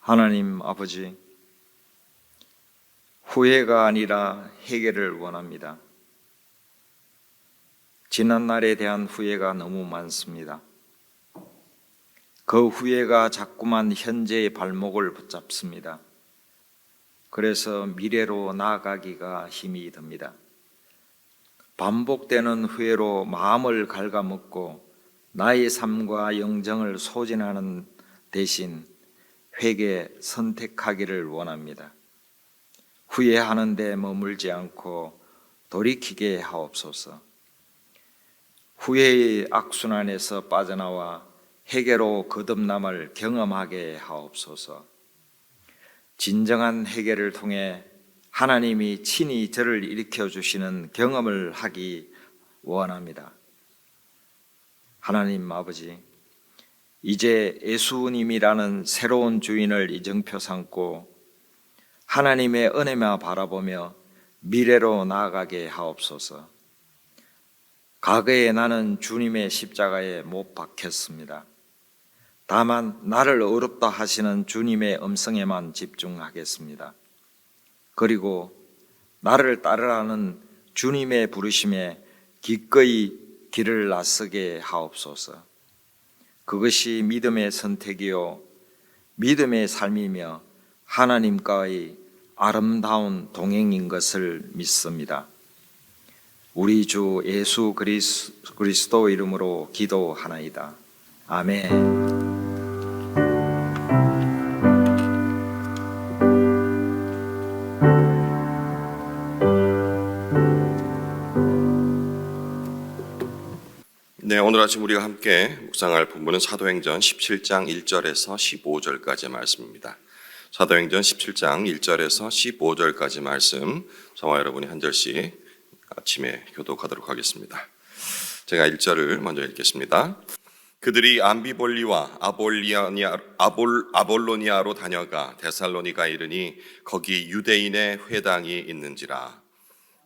하나님 아버지, 후회가 아니라 해결을 원합니다. 지난 날에 대한 후회가 너무 많습니다. 그 후회가 자꾸만 현재의 발목을 붙잡습니다. 그래서 미래로 나아가기가 힘이 듭니다. 반복되는 후회로 마음을 갉아먹고 나의 삶과 영정을 소진하는 대신 회개 선택하기를 원합니다. 후회하는 데 머물지 않고 돌이키게 하옵소서. 후회의 악순환에서 빠져나와 회개로 거듭남을 경험하게 하옵소서. 진정한 회개를 통해 하나님이 친히 저를 일으켜 주시는 경험을 하기 원합니다. 하나님 아버지, 이제 예수님이라는 새로운 주인을 이정표 삼고 하나님의 은혜만 바라보며 미래로 나아가게 하옵소서. 과거에 나는 주님의 십자가에 못 박혔습니다. 다만 나를 어렵다 하시는 주님의 음성에만 집중하겠습니다. 그리고 나를 따르라는 주님의 부르심에 기꺼이 길을 나서게 하옵소서. 그것이 믿음의 선택이요 믿음의 삶이며 하나님과의 아름다운 동행인 것을 믿습니다. 우리 주 예수 그리스도 이름으로 기도하나이다. 아멘. 네, 오늘 아침 우리가 함께 묵상할 본문은 사도행전 17장 1절에서 15절까지 말씀입니다. 사도행전 17장 1절에서 15절까지 말씀, 저와 여러분이 한 절씩 아침에 교독하도록 하겠습니다. 제가 1절을 먼저 읽겠습니다. 그들이 암비볼리와 아볼로니아로 다녀가 데살로니가에 이르니 거기 유대인의 회당이 있는지라.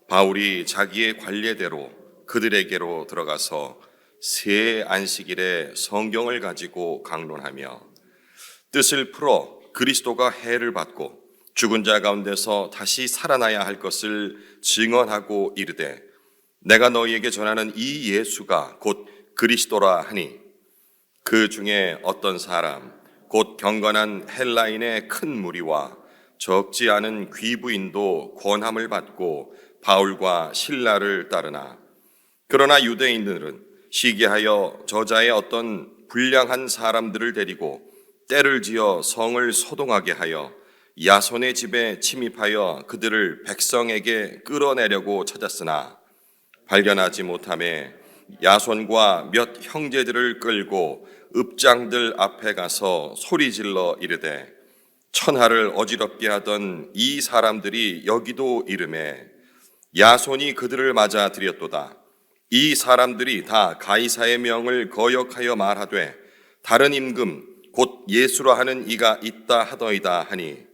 바울이 자기의 관례대로 그들에게로 들어가서 새 안식일에 성경을 가지고 강론하며 뜻을 풀어 그리스도가 해를 받고 죽은 자 가운데서 다시 살아나야 할 것을 증언하고 이르되 내가 너희에게 전하는 이 예수가 곧 그리스도라 하니 그 중에 어떤 사람 곧 경건한 헬라인의 큰 무리와 적지 않은 귀부인도 권함을 받고 바울과 실라를 따르나 그러나 유대인들은 시기하여 저자의 어떤 불량한 사람들을 데리고 때를 지어 성을 소동하게 하여 야손의 집에 침입하여 그들을 백성에게 끌어내려고 찾았으나 발견하지 못하매 야손과 몇 형제들을 끌고 읍장들 앞에 가서 소리질러 이르되 천하를 어지럽게 하던 이 사람들이 여기도 이르매 야손이 그들을 맞아 들였도다. 이 사람들이 다 가이사의 명을 거역하여 말하되 다른 임금 곧 예수라 하는 이가 있다 하더이다 하니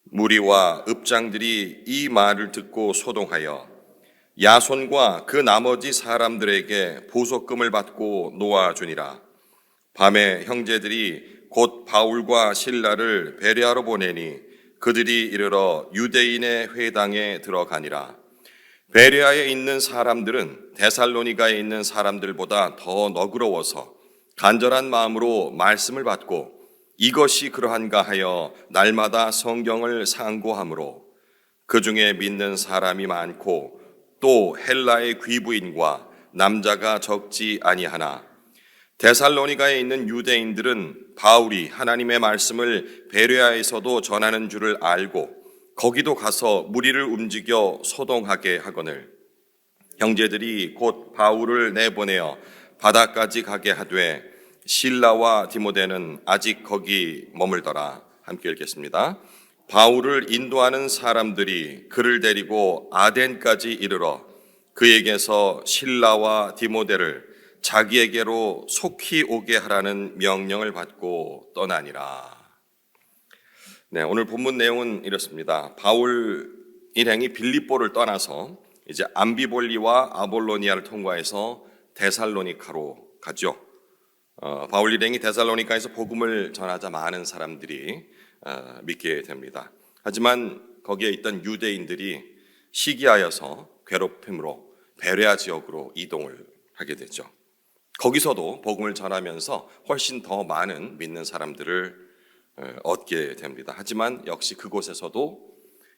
무리와 읍장들이 이 말을 듣고 소동하여 야손과 그 나머지 사람들에게 보석금을 받고 놓아주니라. 밤에 형제들이 곧 바울과 실라를 베레아로 보내니 그들이 이르러 유대인의 회당에 들어가니라. 베레아에 있는 사람들은 데살로니가에 있는 사람들보다 더 너그러워서 간절한 마음으로 말씀을 받고 이것이 그러한가 하여 날마다 성경을 상고하므로 그 중에 믿는 사람이 많고 또 헬라의 귀부인과 남자가 적지 아니하나 데살로니가에 있는 유대인들은 바울이 하나님의 말씀을 베레아에서도 전하는 줄을 알고 거기도 가서 무리를 움직여 소동하게 하거늘 형제들이 곧 바울을 내보내어 바다까지 가게 하되 실라와 디모데는 아직 거기 머물더라. 함께 읽겠습니다. 바울을 인도하는 사람들이 그를 데리고 아덴까지 이르러 그에게서 실라와 디모데를 자기에게로 속히 오게 하라는 명령을 받고 떠나니라. 네, 오늘 본문 내용은 이렇습니다. 바울 일행이 빌립보를 떠나서 이제 암비볼리와 아볼로니아를 통과해서 데살로니카로 가죠. 바울 일행이 데살로니카에서 복음을 전하자 많은 사람들이 믿게 됩니다. 하지만 거기에 있던 유대인들이 시기하여서 괴롭힘으로 베레아 지역으로 이동을 하게 되죠. 거기서도 복음을 전하면서 훨씬 더 많은 믿는 사람들을 얻게 됩니다. 하지만 역시 그곳에서도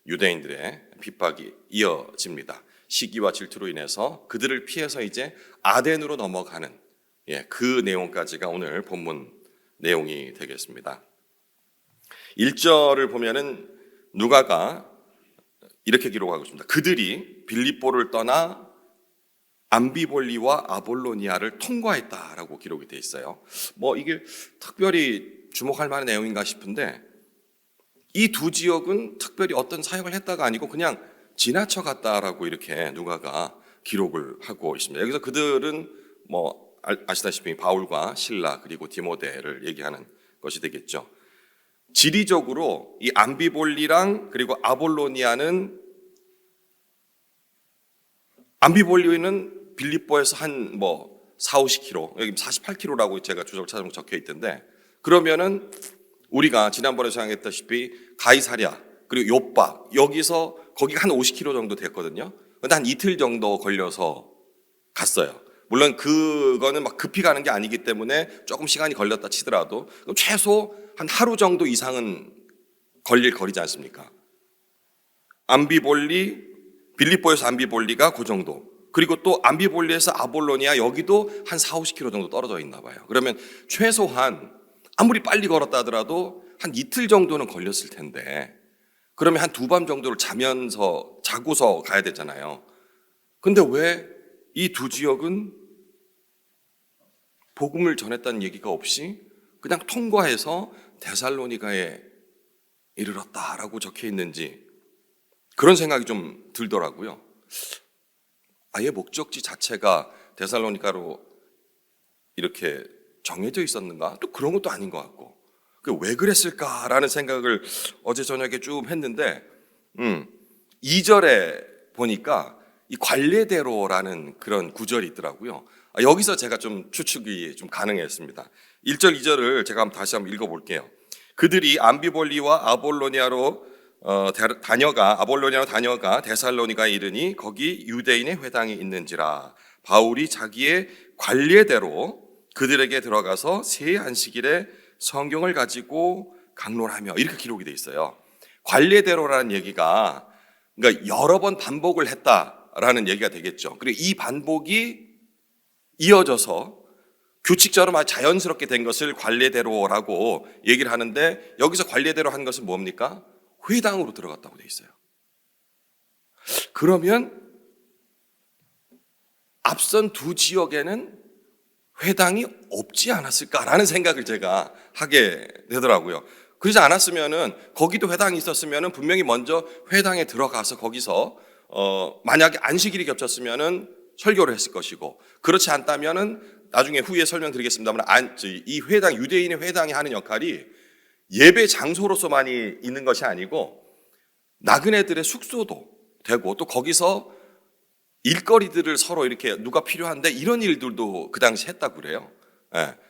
유대인들의 핍박이 이어집니다. 시기와 질투로 인해서 그들을 피해서 이제 아덴으로 넘어가는 그 내용까지가 오늘 본문 내용이 되겠습니다. 1절을 보면은 누가가 이렇게 기록하고 있습니다. 그들이 빌립보를 떠나 암비볼리와 아볼로니아를 통과했다라고 기록이 되어 있어요. 이게 특별히 주목할 만한 내용인가 싶은데 이 두 지역은 특별히 어떤 사역을 했다가 아니고 그냥 지나쳐 갔다라고 이렇게 누가가 기록을 하고 있습니다. 여기서 그들은 아시다시피 바울과 실라 그리고 디모데를 얘기하는 것이 되겠죠. 지리적으로 이 암비볼리랑 그리고 아볼로니아는 암비볼리는 빌립보에서 한 40-50km, 여기 48km라고 제가 주석을 찾아보면 적혀 있던데 그러면은 우리가 지난번에 생각했다시피 가이사랴 그리고 요빠 여기서 거기가 한 50km 정도 됐거든요. 근데 한 이틀 정도 걸려서 갔어요. 물론 그거는 막 급히 가는 게 아니기 때문에 조금 시간이 걸렸다 치더라도 최소 한 하루 정도 이상은 걸릴 거리지 않습니까? 빌립보에서 암비볼리가 그 정도. 그리고 또 암비볼리에서 아볼로니아 여기도 한 40-50km 정도 떨어져 있나 봐요. 그러면 최소한 아무리 빨리 걸었다 하더라도 한 이틀 정도는 걸렸을 텐데 그러면 한 두 밤 정도를 자고서 가야 되잖아요. 근데 왜 이 두 지역은 복음을 전했다는 얘기가 없이 그냥 통과해서 데살로니가에 이르렀다라고 적혀 있는지 그런 생각이 좀 들더라고요. 아예 목적지 자체가 데살로니가로 이렇게 정해져 있었는가? 또 그런 것도 아닌 것 같고 왜 그랬을까라는 생각을 어제 저녁에 쭉 했는데 2절에 보니까 이 관례대로라는 그런 구절이 있더라고요. 여기서 제가 좀 추측이 좀 가능했습니다. 1절, 2절을 제가 다시 한번 읽어볼게요. 그들이 암비볼리와 아볼로니아로 다녀가 데살로니가에 이르니 거기 유대인의 회당이 있는지라 바울이 자기의 관례대로 그들에게 들어가서 새 안식일에 성경을 가지고 강론하며 이렇게 기록이 돼 있어요. 관례대로라는 얘기가 그러니까 여러 번 반복을 했다라는 얘기가 되겠죠. 그리고 이 반복이 이어져서 규칙처럼 아주 자연스럽게 된 것을 관례대로라고 얘기를 하는데 여기서 관례대로 한 것은 뭡니까? 회당으로 들어갔다고 돼 있어요. 그러면 앞선 두 지역에는 회당이 없지 않았을까라는 생각을 제가 하게 되더라고요. 그러지 않았으면은 거기도 회당이 있었으면은 분명히 먼저 회당에 들어가서 거기서 만약에 안식일이 겹쳤으면은 설교를 했을 것이고 그렇지 않다면은 나중에 후에 설명드리겠습니다만 이 회당 유대인의 회당이 하는 역할이 예배 장소로서만이 있는 것이 아니고 나그네들의 숙소도 되고 또 거기서 일거리들을 서로 이렇게 누가 필요한데 이런 일들도 그 당시 했다고 그래요.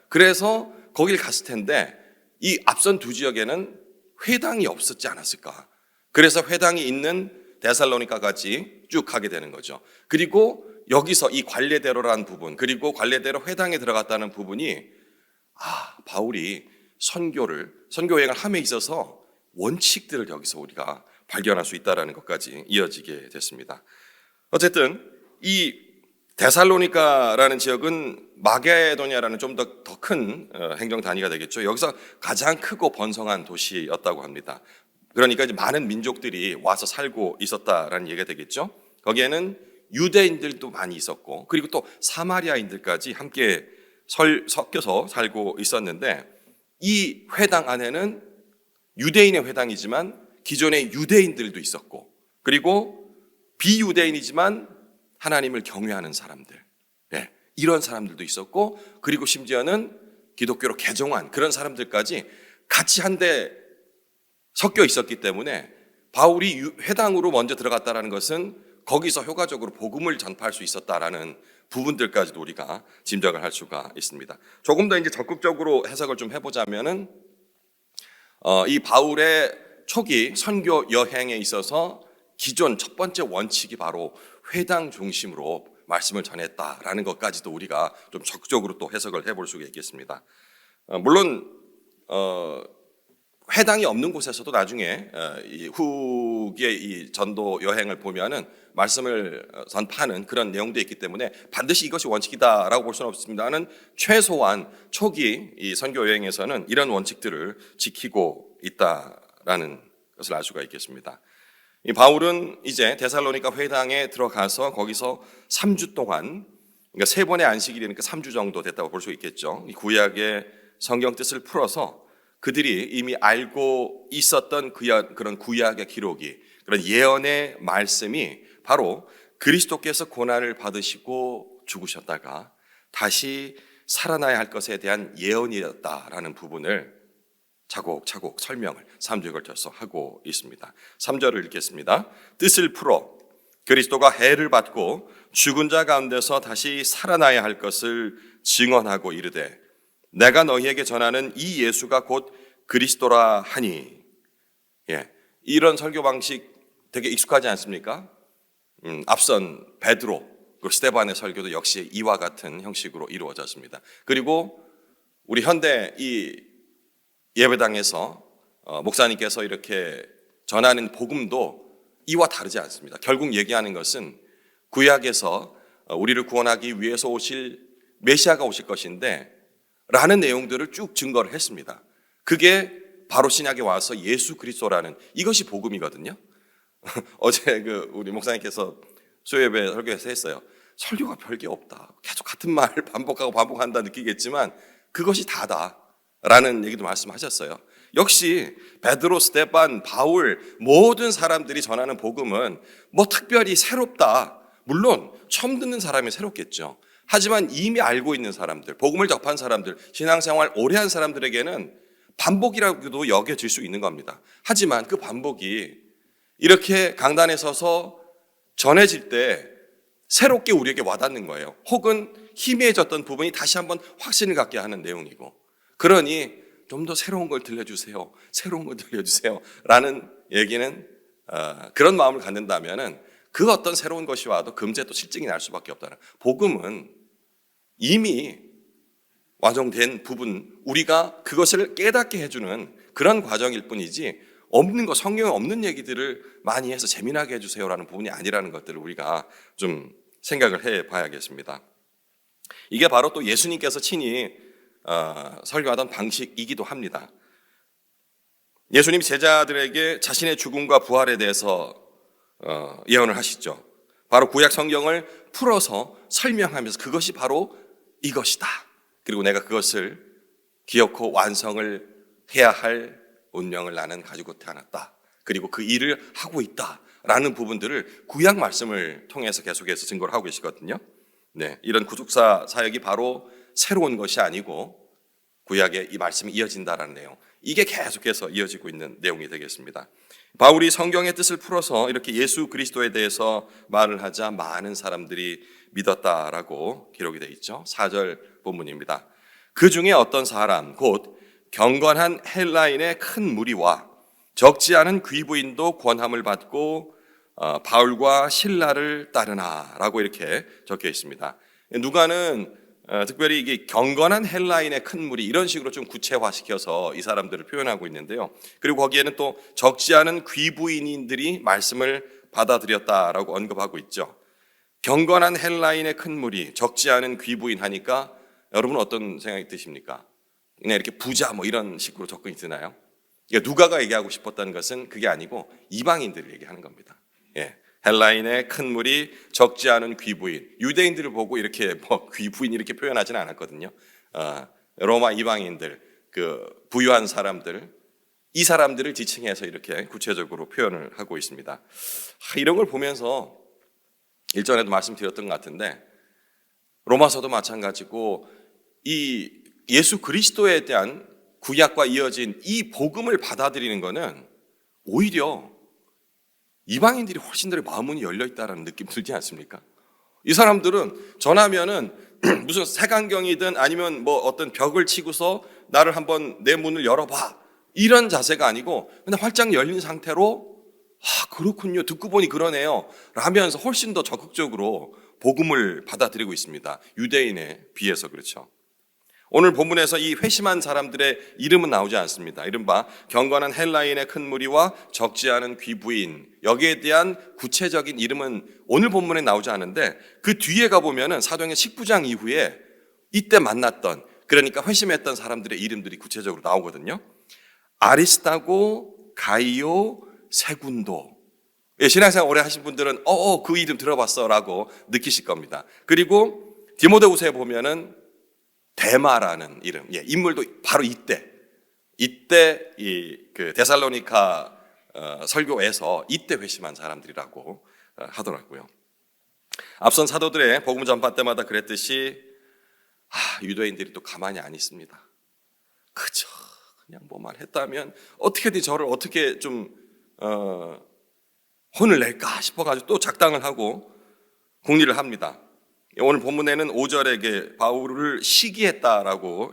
그래서 거길 갔을 텐데 이 앞선 두 지역에는 회당이 없었지 않았을까. 그래서 회당이 있는 데살로니가까지 쭉 가게 되는 거죠. 그리고 여기서 이 관례대로라는 부분 그리고 관례대로 회당에 들어갔다는 부분이 바울이 선교 여행을 함에 있어서 원칙들을 여기서 우리가 발견할 수 있다는 것까지 이어지게 됐습니다. 어쨌든 이 데살로니가라는 지역은 마게도니아라는 좀 더 큰 행정 단위가 되겠죠. 여기서 가장 크고 번성한 도시였다고 합니다. 그러니까 이제 많은 민족들이 와서 살고 있었다라는 얘기가 되겠죠. 거기에는 유대인들도 많이 있었고 그리고 또 사마리아인들까지 함께 섞여서 살고 있었는데 이 회당 안에는 유대인의 회당이지만 기존의 유대인들도 있었고 그리고 비유대인이지만 하나님을 경외하는 사람들 이런 사람들도 있었고 그리고 심지어는 기독교로 개종한 그런 사람들까지 같이 한데 섞여 있었기 때문에 바울이 회당으로 먼저 들어갔다는 것은 거기서 효과적으로 복음을 전파할 수 있었다라는 부분들까지도 우리가 짐작을 할 수가 있습니다. 조금 더 이제 적극적으로 해석을 좀 해보자면은 이 바울의 초기 선교 여행에 있어서 기존 첫 번째 원칙이 바로 회당 중심으로 말씀을 전했다라는 것까지도 우리가 좀 적극적으로 또 해석을 해볼 수가 있겠습니다. 물론 회당이 없는 곳에서도 나중에 이 후기의 이 전도 여행을 보면은 말씀을 전파하는 그런 내용도 있기 때문에 반드시 이것이 원칙이다라고 볼 수는 없습니다만 최소한 초기 이 선교 여행에서는 이런 원칙들을 지키고 있다라는 것을 알 수가 있겠습니다. 이 바울은 이제 데살로니가 회당에 들어가서 거기서 3주 동안, 그러니까 3번의 안식일이니까 3주 정도 됐다고 볼 수 있겠죠. 이 구약의 성경 뜻을 풀어서 그들이 이미 알고 있었던 그런 구약의 기록이, 그런 예언의 말씀이 바로 그리스도께서 고난을 받으시고 죽으셨다가 다시 살아나야 할 것에 대한 예언이었다라는 부분을 차곡차곡 설명을 3주에 걸쳐서 하고 있습니다. 3절을 읽겠습니다. 뜻을 풀어 그리스도가 해를 받고 죽은 자 가운데서 다시 살아나야 할 것을 증언하고 이르되 내가 너희에게 전하는 이 예수가 곧 그리스도라 하니. 이런 설교 방식 되게 익숙하지 않습니까? 앞선 베드로 그리고 스데반의 설교도 역시 이와 같은 형식으로 이루어졌습니다. 그리고 우리 현대 이 예배당에서 목사님께서 이렇게 전하는 복음도 이와 다르지 않습니다. 결국 얘기하는 것은 구약에서 우리를 구원하기 위해서 오실 메시아가 오실 것인데 라는 내용들을 쭉 증거를 했습니다. 그게 바로 신약에 와서 예수 그리스도라는 이것이 복음이거든요. 어제 우리 목사님께서 수요예배 설교에서 했어요. 설교가 별게 없다. 계속 같은 말을 반복한다 느끼겠지만 그것이 다다. 라는 얘기도 말씀하셨어요. 역시 베드로, 스데반, 바울 모든 사람들이 전하는 복음은 뭐 특별히 새롭다. 물론 처음 듣는 사람이 새롭겠죠. 하지만 이미 알고 있는 사람들, 복음을 접한 사람들, 신앙생활 오래 한 사람들에게는 반복이라고도 여겨질 수 있는 겁니다. 하지만 그 반복이 이렇게 강단에 서서 전해질 때 새롭게 우리에게 와닿는 거예요. 혹은 희미해졌던 부분이 다시 한번 확신을 갖게 하는 내용이고, 그러니 좀 더 새로운 걸 들려주세요. 새로운 걸 들려주세요. 라는 얘기는 그런 마음을 갖는다면은 그 어떤 새로운 것이 와도 금세 또 실증이 날 수밖에 없다는. 복음은 이미 완성된 부분, 우리가 그것을 깨닫게 해주는 그런 과정일 뿐이지 없는 것, 성경에 없는 얘기들을 많이 해서 재미나게 해주세요라는 부분이 아니라는 것들을 우리가 좀 생각을 해봐야겠습니다. 이게 바로 또 예수님께서 친히 설교하던 방식이기도 합니다. 예수님 제자들에게 자신의 죽음과 부활에 대해서 예언을 하시죠. 바로 구약 성경을 풀어서 설명하면서 그것이 바로 이것이다. 그리고 내가 그것을 기억하고 완성을 해야 할 운명을 나는 가지고 태어났다. 그리고 그 일을 하고 있다. 라는 부분들을 구약 말씀을 통해서 계속해서 증거를 하고 계시거든요. 이런 구속사 사역이 바로 새로운 것이 아니고 구약의 이 말씀이 이어진다라는 내용, 이게 계속해서 이어지고 있는 내용이 되겠습니다. 바울이 성경의 뜻을 풀어서 이렇게 예수 그리스도에 대해서 말을 하자 많은 사람들이 믿었다라고 기록이 되어 있죠. 4절 본문입니다. 그 중에 어떤 사람 곧 경건한 헬라인의 큰 무리와 적지 않은 귀부인도 권함을 받고 바울과 실라를 따르나라고 이렇게 적혀 있습니다. 누가는 특별히 이게 경건한 헬라인의 큰 무리 이런 식으로 좀 구체화시켜서 이 사람들을 표현하고 있는데요. 그리고 거기에는 또 적지 않은 귀부인들이 말씀을 받아들였다라고 언급하고 있죠. 경건한 헬라인의 큰 무리, 적지 않은 귀부인 하니까 여러분 어떤 생각이 드십니까? 그냥 이렇게 부자 뭐 이런 식으로 접근이 드나요? 그러니까 누가가 얘기하고 싶었다는 것은 그게 아니고 이방인들을 얘기하는 겁니다. 헬라인의 큰 무리, 적지 않은 귀부인. 유대인들을 보고 이렇게 뭐 귀부인 이렇게 표현하지는 않았거든요. 로마 이방인들, 그 부유한 사람들, 이 사람들을 지칭해서 이렇게 구체적으로 표현을 하고 있습니다. 이런 걸 보면서 일전에도 말씀드렸던 것 같은데 로마서도 마찬가지고 이 예수 그리스도에 대한 구약과 이어진 이 복음을 받아들이는 것은 오히려 이방인들이 훨씬 더 마음문이 열려있다는 느낌 들지 않습니까? 이 사람들은 전하면은 무슨 색안경이든 아니면 뭐 어떤 벽을 치고서 나를 한번 내 문을 열어봐 이런 자세가 아니고 그냥 활짝 열린 상태로 그렇군요. 듣고 보니 그러네요. 라면서 훨씬 더 적극적으로 복음을 받아들이고 있습니다. 유대인에 비해서 그렇죠. 오늘 본문에서 이 회심한 사람들의 이름은 나오지 않습니다. 이른바 경건한 헬라인의 큰 무리와 적지 않은 귀부인, 여기에 대한 구체적인 이름은 오늘 본문에 나오지 않은데 그 뒤에 가보면은 사도행전 19장 이후에 이때 만났던, 그러니까 회심했던 사람들의 이름들이 구체적으로 나오거든요. 아리스타고, 가이오, 세군도. 신앙생활 오래 하신 분들은 그 이름 들어봤어 라고 느끼실 겁니다. 그리고 디모데후서에 보면은 데마라는 이름, 인물도 바로 이때 그 데살로니가 설교에서 이때 회심한 사람들이라고 하더라고요. 앞선 사도들의 복음 전파 때마다 그랬듯이 유대인들이 또 가만히 안 있습니다. 그저 그냥 뭐만 했다면 어떻게든 저를 어떻게 좀 혼을 낼까 싶어가지고 또 작당을 하고 궁리를 합니다. 오늘 본문에는 5절에 바울을 시기했다라고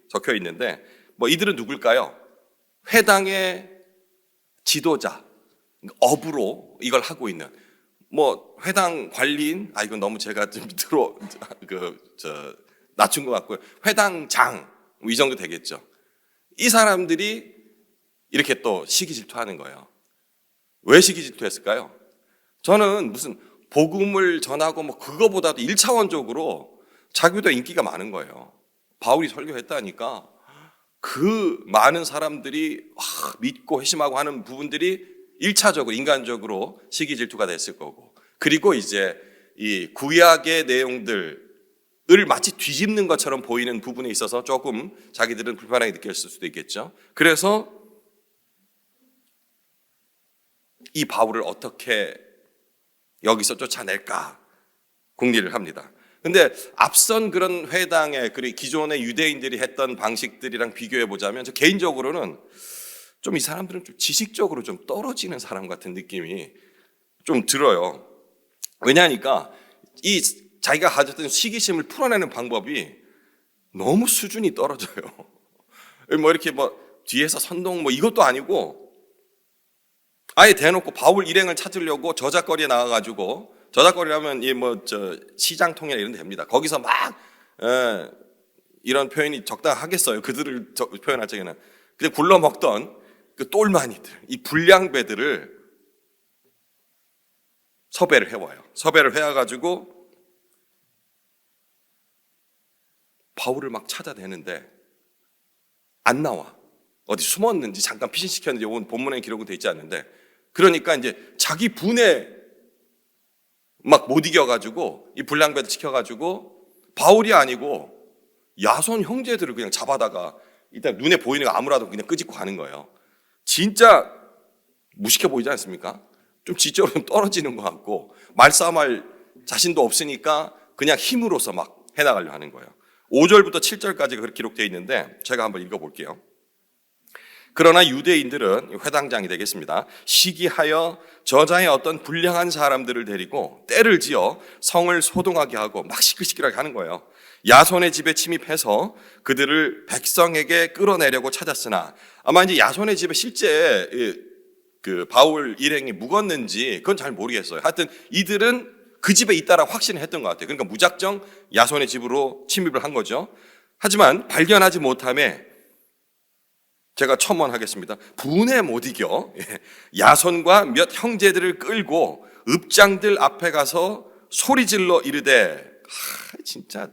적혀 있는데 이들은 누굴까요? 회당의 지도자, 업으로 이걸 하고 있는 회당 관리인, 이건 너무 제가 좀 밑으로 낮춘 것 같고요. 회당장 이 정도 되겠죠. 이 사람들이 이렇게 또 시기 질투하는 거예요. 왜 시기 질투했을까요? 저는 무슨 복음을 전하고 그거보다도 1차원적으로 자기보다 인기가 많은 거예요. 바울이 설교했다니까 그 많은 사람들이 믿고 회심하고 하는 부분들이 1차적으로 인간적으로 시기 질투가 됐을 거고, 그리고 이제 이 구약의 내용들을 마치 뒤집는 것처럼 보이는 부분에 있어서 조금 자기들은 불편하게 느꼈을 수도 있겠죠. 그래서 이 바울을 어떻게 여기서 쫓아낼까 궁리를 합니다. 근데 앞선 그런 회당의 그리고 기존의 유대인들이 했던 방식들이랑 비교해 보자면 저 개인적으로는 좀 이 사람들은 좀 지식적으로 좀 떨어지는 사람 같은 느낌이 좀 들어요. 왜냐하니까 이 자기가 가졌던 시기심을 풀어내는 방법이 너무 수준이 떨어져요. 이렇게 뒤에서 선동 이것도 아니고 아예 대놓고 바울 일행을 찾으려고 저작거리에 나와가지고, 저작거리라면 시장통이나 이런 데 됩니다. 거기서 막 이런 표현이 적당하겠어요. 그들을 표현할 적에는. 근데 굴러먹던 그 똘마니들, 이 불량배들을 섭외를 해와요. 섭외를 해와가지고 바울을 막 찾아대는데 안 나와. 어디 숨었는지 잠깐 피신시켰는지 오늘 본문에 기록은 되어 있지 않는데, 그러니까 이제 자기 분에 막 못 이겨가지고 이 불량배들 지켜가지고 바울이 아니고 야손 형제들을 그냥 잡아다가 일단 눈에 보이는 거 아무라도 그냥 끄집고 가는 거예요. 진짜 무식해 보이지 않습니까? 좀 지적으로 좀 떨어지는 것 같고 말싸움할 자신도 없으니까 그냥 힘으로서 막 해나가려 하는 거예요. 5절부터 7절까지 그렇게 기록되어 있는데 제가 한번 읽어볼게요. 그러나 유대인들은, 회당장이 되겠습니다, 시기하여 저자의 어떤 불량한 사람들을 데리고 때를 지어 성을 소동하게 하고 막 시끌시끌하게 하는 거예요. 야손의 집에 침입해서 그들을 백성에게 끌어내려고 찾았으나, 아마 이제 야손의 집에 실제 그 바울 일행이 묵었는지 그건 잘 모르겠어요. 하여튼 이들은 그 집에 있다라고 확신을 했던 것 같아요. 그러니까 무작정 야손의 집으로 침입을 한 거죠. 하지만 발견하지 못함에 제가 첨언하겠습니다. 분에 못 이겨 야손과 몇 형제들을 끌고 읍장들 앞에 가서 소리질러 이르되, 진짜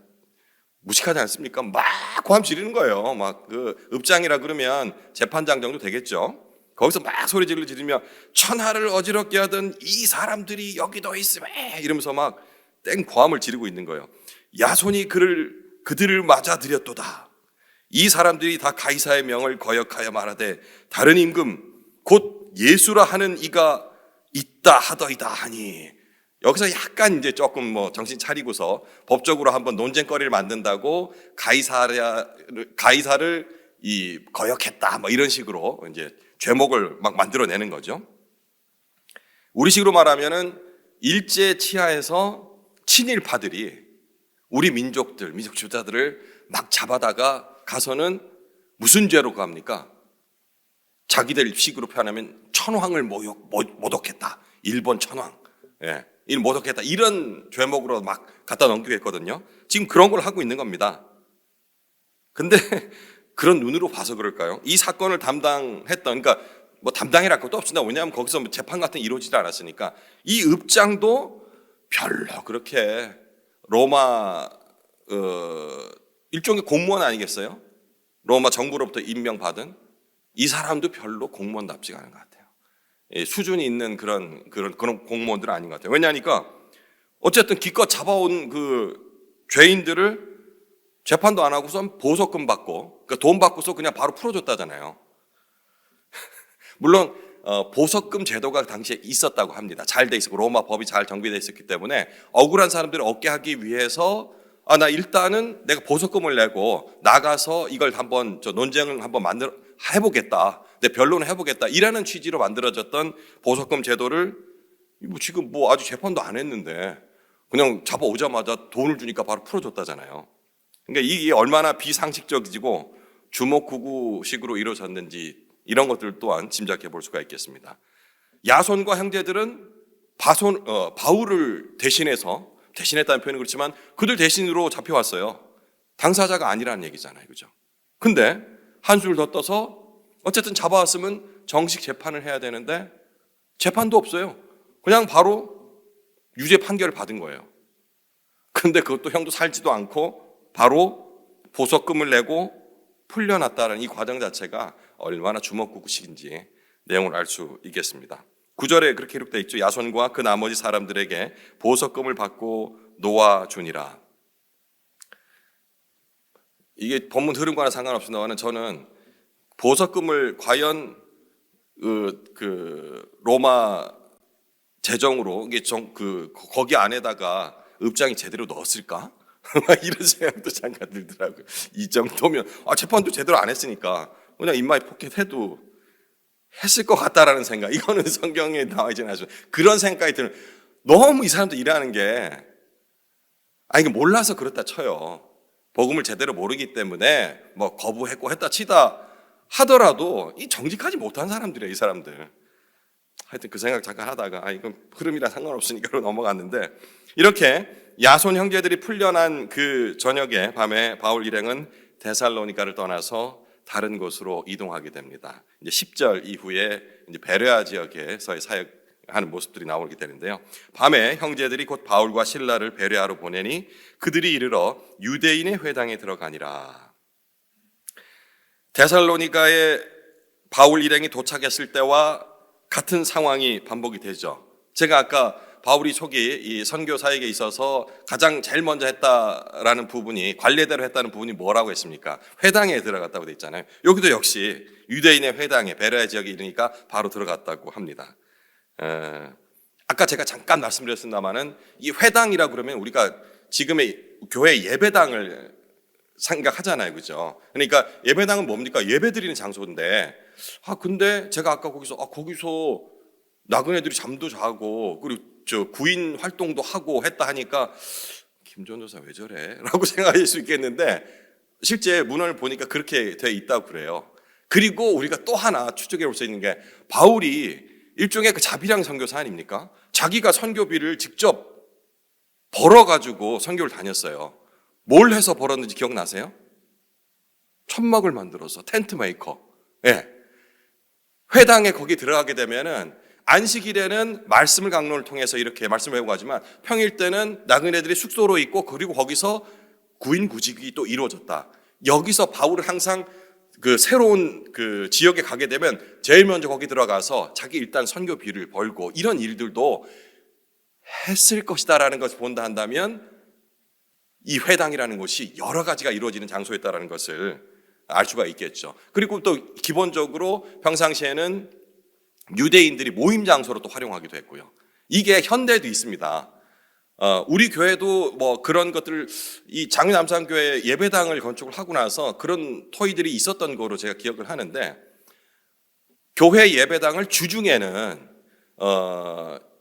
무식하지 않습니까? 막 고함 지르는 거예요. 막 그 읍장이라 그러면 재판장 정도 되겠죠. 거기서 막 소리질러 지르며 천하를 어지럽게 하던 이 사람들이 여기도 있으매 이러면서 막 땡 고함을 지르고 있는 거예요. 야손이 그들을 맞아들였도다. 이 사람들이 다 가이사의 명을 거역하여 말하되 다른 임금 곧 예수라 하는 이가 있다 하더이다 하니, 여기서 약간 이제 조금 정신 차리고서 법적으로 한번 논쟁거리를 만든다고 가이사를 거역했다 이런 식으로 이제 죄목을 막 만들어내는 거죠. 우리식으로 말하면은 일제 치하에서 친일파들이 우리 민족 주자들을 막 잡아다가 가서는 무슨 죄로 갑니까? 자기들 식으로 표현하면 천황을 모독했다. 일본 천황. 예. 모독했다. 이런 죄목으로 막 갖다 넘기고 했거든요. 지금 그런 걸 하고 있는 겁니다. 근데 그런 눈으로 봐서 그럴까요? 이 사건을 담당했던, 그러니까 뭐 담당이랄 것도 없습니다. 왜냐하면 거기서 뭐 재판 같은 게 이루어지지 않았으니까. 이 읍장도 별로 그렇게 로마 일종의 공무원 아니겠어요? 로마 정부로부터 임명받은 이 사람도 별로 공무원답지가 않은 것 같아요. 수준이 있는 그런 공무원들은 아닌 것 같아요. 왜냐하니까 어쨌든 기껏 잡아온 그 죄인들을 재판도 안 하고선 보석금 받고, 그러니까 돈 받고서 그냥 바로 풀어줬다잖아요. 물론 보석금 제도가 당시에 있었다고 합니다. 잘 돼 있었고 로마 법이 잘 정비돼 있었기 때문에 억울한 사람들을 얻게 하기 위해서 나 일단은 내가 보석금을 내고 나가서 이걸 한번 논쟁을 한번 해보겠다. 내 변론을 해보겠다. 이라는 취지로 만들어졌던 보석금 제도를 지금 뭐 아주 재판도 안 했는데 그냥 잡아오자마자 돈을 주니까 바로 풀어줬다잖아요. 그러니까 이게 얼마나 비상식적이고 주먹구구식으로 이루어졌는지 이런 것들 또한 짐작해 볼 수가 있겠습니다. 야손과 형제들은 바울을 대신했다는 표현은 그렇지만 그들 대신으로 잡혀왔어요. 당사자가 아니라는 얘기잖아요. 그죠? 근데 한술 더 떠서 어쨌든 잡아왔으면 정식 재판을 해야 되는데 재판도 없어요. 그냥 바로 유죄 판결을 받은 거예요. 근데 그것도 형도 살지도 않고 바로 보석금을 내고 풀려났다는 이 과정 자체가 얼마나 주먹구구식인지 내용을 알 수 있겠습니다. 9절에 그렇게 기록되어 있죠. 야손과 그 나머지 사람들에게 보석금을 받고 놓아주니라. 이게 본문 흐름과는 상관없습니다만 저는 보석금을 과연 그 로마 재정으로 이게 거기 안에다가 읍장이 제대로 넣었을까? 이런 생각도 잠깐 들더라고요. 이 정도면 재판도 제대로 안 했으니까 그냥 인마이 포켓해도 했을 것 같다라는 생각. 이거는 성경에 나와 있지는 않죠. 그런 생각이 들면 너무 이 사람들 일하는 게 이게 몰라서 그렇다 쳐요. 복음을 제대로 모르기 때문에 뭐 거부했고 했다 치다 하더라도 이 정직하지 못한 사람들이에요. 이 사람들. 하여튼 그 생각 잠깐 하다가 이건 흐름이랑 상관없으니까 넘어갔는데 이렇게 야손 형제들이 풀려난 그 저녁에 밤에 바울 일행은 데살로니가를 떠나서 다른 곳으로 이동하게 됩니다. 이제 10절 이후에 이제 베레아 지역에서의 사역하는 모습들이 나오게 되는데요. 밤에 형제들이 곧 바울과 실라를 베레아로 보내니 그들이 이르러 유대인의 회당에 들어가니라. 데살로니가에 바울 일행이 도착했을 때와 같은 상황이 반복이 되죠. 제가 아까 바울이 초기 이 선교 사역에 있어서 가장 제일 먼저 했다라는 부분이 관례대로 했다는 부분이 뭐라고 했습니까? 회당에 들어갔다고 돼 있잖아요. 여기도 역시 유대인의 회당에 베레아 지역에 이르니까 바로 들어갔다고 합니다. 아까 제가 잠깐 말씀드렸습니다만은 이 회당이라고 그러면 우리가 지금의 교회 예배당을 생각하잖아요, 그죠? 그러니까 예배당은 뭡니까? 예배드리는 장소인데, 근데 제가 아까 거기서 나그네들이 잠도 자고 그리고 구인 활동도 하고 했다 하니까 김 전도사 왜 저래? 라고 생각할 수 있겠는데 실제 문헌을 보니까 그렇게 돼 있다고 그래요. 그리고 우리가 또 하나 추적해 볼 수 있는 게 바울이 일종의 그 자비량 선교사 아닙니까? 자기가 선교비를 직접 벌어가지고 선교를 다녔어요. 뭘 해서 벌었는지 기억나세요? 천막을 만들어서 텐트 메이커. 예. 회당에 거기 들어가게 되면은 안식일에는 말씀을 강론을 통해서 이렇게 말씀을 외우고 하지만 평일 때는 나그네들이 숙소로 있고 그리고 거기서 구인 구직이 또 이루어졌다. 여기서 바울은 항상 그 새로운 그 지역에 가게 되면 제일 먼저 거기 들어가서 자기 일단 선교비를 벌고 이런 일들도 했을 것이다라는 것을 본다 한다면 이 회당이라는 곳이 여러 가지가 이루어지는 장소였다라는 것을 알 수가 있겠죠. 그리고 또 기본적으로 평상시에는 유대인들이 모임 장소로 또 활용하기도 했고요. 이게 현대에도 있습니다. 우리 교회도 뭐 그런 것들, 이 장유남산교회 예배당을 건축을 하고 나서 그런 토의들이 있었던 거로 제가 기억을 하는데, 교회 예배당을 주중에는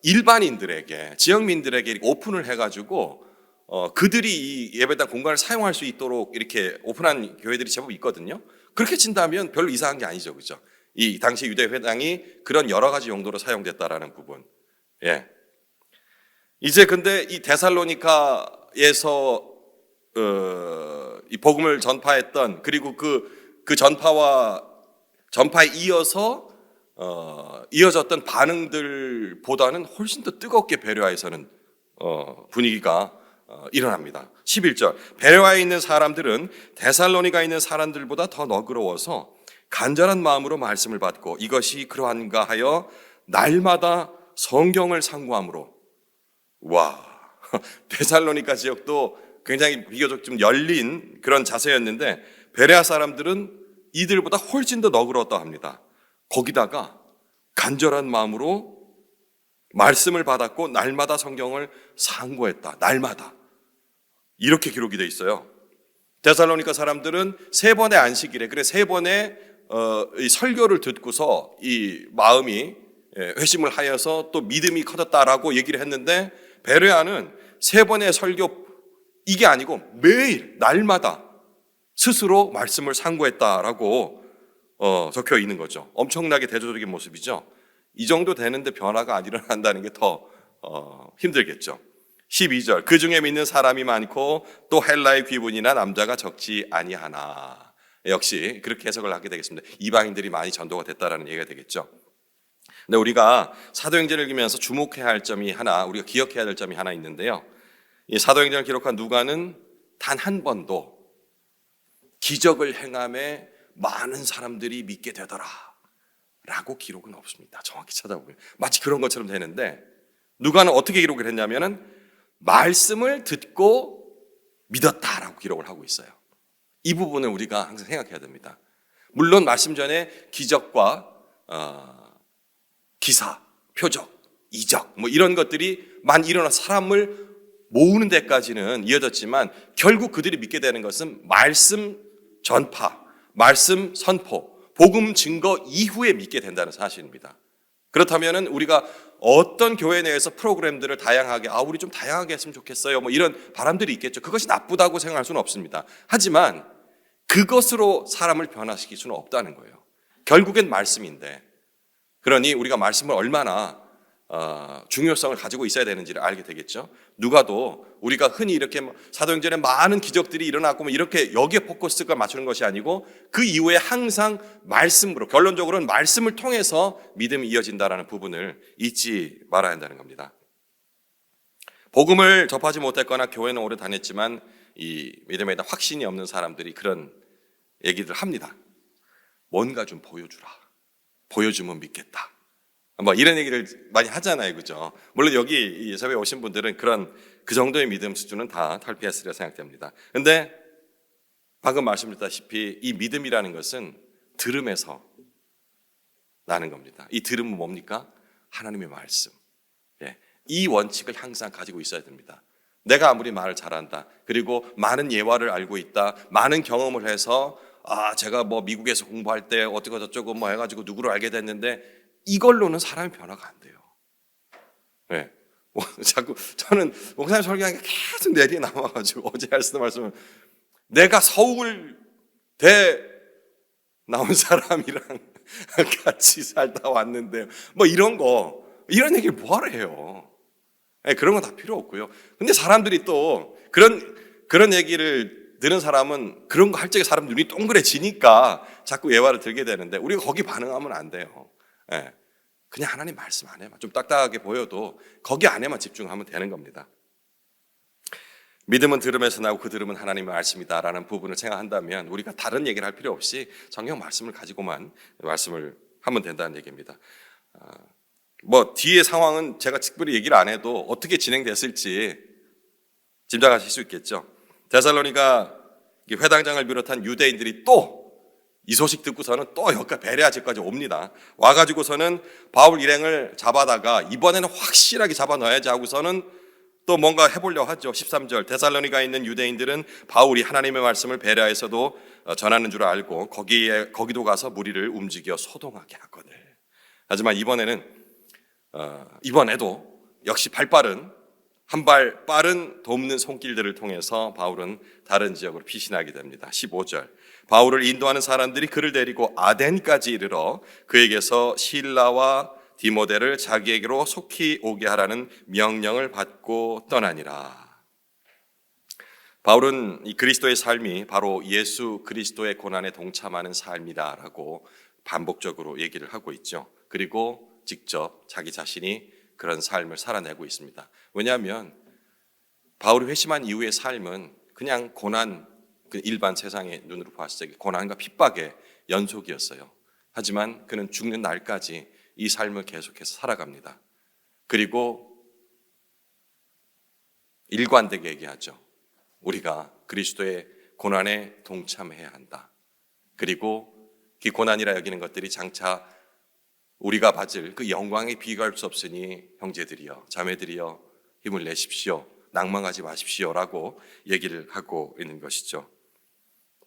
일반인들에게, 지역민들에게 오픈을 해가지고 그들이 이 예배당 공간을 사용할 수 있도록 이렇게 오픈한 교회들이 제법 있거든요. 그렇게 친다면 별로 이상한 게 아니죠, 그죠? 이 당시 유대 회당이 그런 여러 가지 용도로 사용됐다라는 부분. 예. 이제 근데 이 데살로니카에서 이 복음을 전파했던, 그리고 그 전파에 이어서 이어졌던 반응들보다는 훨씬 더 뜨겁게 베레아에서는 분위기가 일어납니다. 11절, 베레아에 있는 사람들은 데살로니가에 있는 사람들보다 더 너그러워서 간절한 마음으로 말씀을 받고 이것이 그러한가 하여 날마다 성경을 상고함으로. 와, 데살로니가 지역도 굉장히 비교적 좀 열린 그런 자세였는데 베레아 사람들은 이들보다 훨씬 더 너그러웠다고 합니다. 거기다가 간절한 마음으로 말씀을 받았고 날마다 성경을 상고했다. 날마다. 이렇게 기록이 돼 있어요. 데살로니가 사람들은 3번의 안식일에, 그래 3번의 이 설교를 듣고서 이 마음이 회심을 하여서 또 믿음이 커졌다라고 얘기를 했는데, 베레아는 3번의 설교 이게 아니고 매일 날마다 스스로 말씀을 상고했다라고 적혀 있는 거죠. 엄청나게 대조적인 모습이죠. 이 정도 되는데 변화가 안 일어난다는 게 더 힘들겠죠. 12절, 그 중에 믿는 사람이 많고 또 헬라의 귀분이나 남자가 적지 아니하나. 역시 그렇게 해석을 하게 되겠습니다. 이방인들이 많이 전도가 됐다라는 얘기가 되겠죠. 근데 우리가 사도행전을 읽으면서 주목해야 할 점이 하나, 우리가 기억해야 될 점이 하나 있는데요. 이 사도행전을 기록한 누가는 단 한 번도 기적을 행함에 많은 사람들이 믿게 되더라 라고 기록은 없습니다. 정확히 찾아보면 마치 그런 것처럼 되는데, 누가는 어떻게 기록을 했냐면은 말씀을 듣고 믿었다라고 기록을 하고 있어요. 이 부분을 우리가 항상 생각해야 됩니다. 물론 말씀 전에 기적과 기사, 표적, 이적 뭐 이런 것들이 많이 일어나 사람을 모으는 데까지는 이어졌지만 결국 그들이 믿게 되는 것은 말씀 전파, 말씀 선포, 복음 증거 이후에 믿게 된다는 사실입니다. 그렇다면은 우리가 어떤 교회 내에서 프로그램들을 다양하게, 우리 좀 다양하게 했으면 좋겠어요, 뭐 이런 바람들이 있겠죠. 그것이 나쁘다고 생각할 수는 없습니다. 하지만 그것으로 사람을 변화시킬 수는 없다는 거예요. 결국엔 말씀인데, 그러니 우리가 말씀을 얼마나 중요성을 가지고 있어야 되는지를 알게 되겠죠. 누가도 우리가 흔히 이렇게 사도행전에 많은 기적들이 일어났고 뭐 이렇게 여기에 포커스가 맞추는 것이 아니고 그 이후에 항상 말씀으로, 결론적으로는 말씀을 통해서 믿음이 이어진다라는 부분을 잊지 말아야 한다는 겁니다. 복음을 접하지 못했거나 교회는 오래 다녔지만 이 믿음에 대한 확신이 없는 사람들이 그런 얘기를 합니다. 뭔가 좀 보여주라. 보여주면 믿겠다. 뭐 이런 얘기를 많이 하잖아요, 그죠? 물론 여기 이 예배에 오신 분들은 그 정도의 믿음 수준은 다 탈피했으리라 생각됩니다. 근데 방금 말씀드렸다시피 이 믿음이라는 것은 들음에서 나는 겁니다. 이 들음은 뭡니까? 하나님의 말씀. 이 원칙을 항상 가지고 있어야 됩니다. 내가 아무리 말을 잘한다, 그리고 많은 예화를 알고 있다, 많은 경험을 해서 제가 뭐 미국에서 공부할 때 어떻게 저쩌고 뭐 해가지고 누구를 알게 됐는데, 이걸로는 사람이 변화가 안 돼요. 네. 자꾸 저는 목사님 설교하는 게 계속 내리에 남아가지고 어제 하시던 말씀은, 내가 서울대 나온 사람이랑 같이 살다 왔는데 뭐 이런 얘기를 뭐하러 해요? 네, 그런 건 다 필요 없고요. 근데 사람들이 또 그런 얘기를 들은 사람은 그런 거 할 적에 사람 눈이 동그래지니까 자꾸 예화를 들게 되는데, 우리가 거기 반응하면 안 돼요. 네. 그냥 하나님 말씀 안에만, 좀 딱딱하게 보여도 거기 안에만 집중하면 되는 겁니다. 믿음은 들음에서 나고 그 들음은 하나님의 말씀이다라는 부분을 생각한다면 우리가 다른 얘기를 할 필요 없이 성경 말씀을 가지고만 말씀을 하면 된다는 얘기입니다. 뭐 뒤의 상황은 제가 특별히 얘기를 안 해도 어떻게 진행됐을지 짐작하실 수 있겠죠. 데살로니가 회당장을 비롯한 유대인들이 또 이 소식 듣고서는 또 여기까지 베레아 지역까지 옵니다. 와가지고서는 바울 일행을 잡아다가 이번에는 확실하게 잡아넣어야지 하고서는 또 뭔가 해보려고 하죠. 13절, 데살로니가에 있는 유대인들은 바울이 하나님의 말씀을 베레아에서도 전하는 줄 알고 거기도 가서 무리를 움직여 소동하게 하거늘. 하지만 이번에도 역시 발빠른 한 발 빠른 돕는 손길들을 통해서 바울은 다른 지역으로 피신하게 됩니다. 15절. 바울을 인도하는 사람들이 그를 데리고 아덴까지 이르러 그에게서 실라와 디모데를 자기에게로 속히 오게 하라는 명령을 받고 떠나니라. 바울은 이 그리스도의 삶이 바로 예수 그리스도의 고난에 동참하는 삶이다라고 반복적으로 얘기를 하고 있죠. 그리고 직접 자기 자신이 그런 삶을 살아내고 있습니다. 왜냐하면 바울이 회심한 이후의 삶은 그냥 고난, 그 일반 세상의 눈으로 봤을 때 고난과 핍박의 연속이었어요. 하지만 그는 죽는 날까지 이 삶을 계속해서 살아갑니다. 그리고 일관되게 얘기하죠. 우리가 그리스도의 고난에 동참해야 한다. 그리고 그 고난이라 여기는 것들이 장차 우리가 받을 그 영광에 비교할 수 없으니 형제들이여 자매들이여 힘을 내십시오. 낭망하지 마십시오라고 얘기를 하고 있는 것이죠.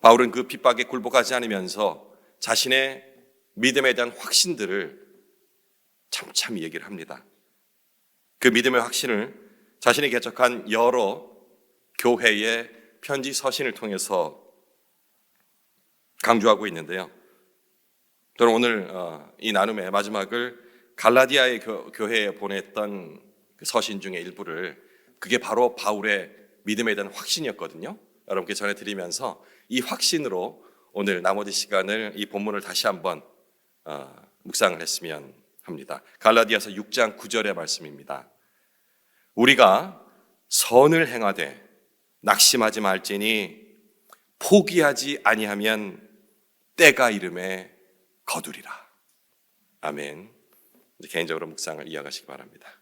바울은 그 핍박에 굴복하지 않으면서 자신의 믿음에 대한 확신들을 참참히 얘기를 합니다. 그 믿음의 확신을 자신이 개척한 여러 교회의 편지 서신을 통해서 강조하고 있는데요. 저는 오늘 이 나눔의 마지막을 갈라디아의 교회에 보냈던 그 서신 중에 일부를, 그게 바로 바울의 믿음에 대한 확신이었거든요. 여러분께 전해드리면서 이 확신으로 오늘 나머지 시간을 이 본문을 다시 한번 묵상을 했으면 합니다. 갈라디아서 6장 9절의 말씀입니다. 우리가 선을 행하되 낙심하지 말지니 포기하지 아니하면 때가 이름에 거두리라. 아멘. 개인적으로 묵상을 이어가시기 바랍니다.